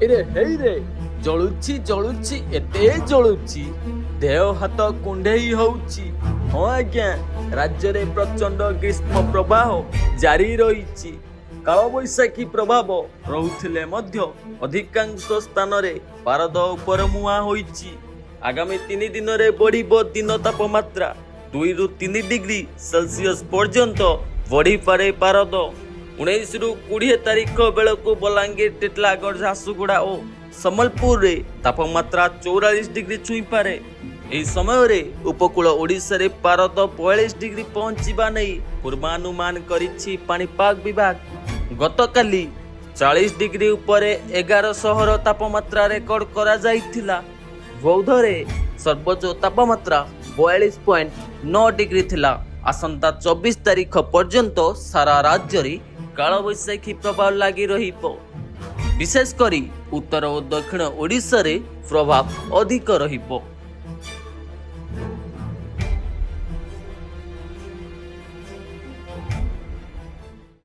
ଏରେ ହେଇରେ ଜଳୁଛି ଜଳୁଛି ଏତେ ଜଳୁଛି ଦେହ ହାତ କୁଣ୍ଡେଇ ହଉଛି। ହଁ ଆଜ୍ଞା, ରାଜ୍ୟରେ ପ୍ରଚଣ୍ଡ ଗ୍ରୀଷ୍ମ ପ୍ରବାହ ଜାରି ରହିଛି। କାଳବୈଶାଖୀ ପ୍ରଭାବ ରହୁଥିଲେ ମଧ୍ୟ ଅଧିକାଂଶ ସ୍ଥାନରେ ପାରଦ ଉପରମୁହାଁ ହୋଇଛି। ଆଗାମୀ 3 ଦିନରେ ବଢ଼ିବ ଦିନ ତାପମାତ୍ରା 2 ରୁ 3 ଡିଗ୍ରୀ ସେଲସିୟସ୍ ପର୍ଯ୍ୟନ୍ତ ବଢ଼ିପାରେ ପାରଦ। 19 ରୁ 20 ତାରିଖ ବେଳକୁ ବଲାଙ୍ଗୀର, ଟିଟିଲାଗଡ଼, ଝାରସୁଗୁଡ଼ା ଓ ସମ୍ବଲପୁରରେ ତାପମାତ୍ରା 44 ଡିଗ୍ରୀ ଛୁଇଁପାରେ। ଏହି ସମୟରେ ଉପକୂଳ ଓଡ଼ିଶାରେ ପାରଦ 42 ଡିଗ୍ରୀ ପହଞ୍ଚିବା ନେଇ ପୂର୍ବାନୁମାନ କରିଛି ପାଣିପାଗ ବିଭାଗ। ଗତକାଲି 40 ଡିଗ୍ରୀ ଉପରେ 11 ସହର ତାପମାତ୍ରା ରେକର୍ଡ କରାଯାଇଥିଲା। ବୌଦ୍ଧରେ ସର୍ବୋଚ୍ଚ ତାପମାତ୍ରା 42.9 ଡିଗ୍ରୀ ଥିଲା। ଆସନ୍ତା 24 ତାରିଖ ପର୍ଯ୍ୟନ୍ତ ସାରା ରାଜ୍ୟରେ କାଳବୈଶାଖୀ ପ୍ରଭାବ ଲାଗି ରହିବ। ବିଶେଷ କରି ଉତ୍ତର ଓ ଦକ୍ଷିଣ ଓଡ଼ିଶାରେ ପ୍ରଭାବ ଅଧିକ ରହିବ।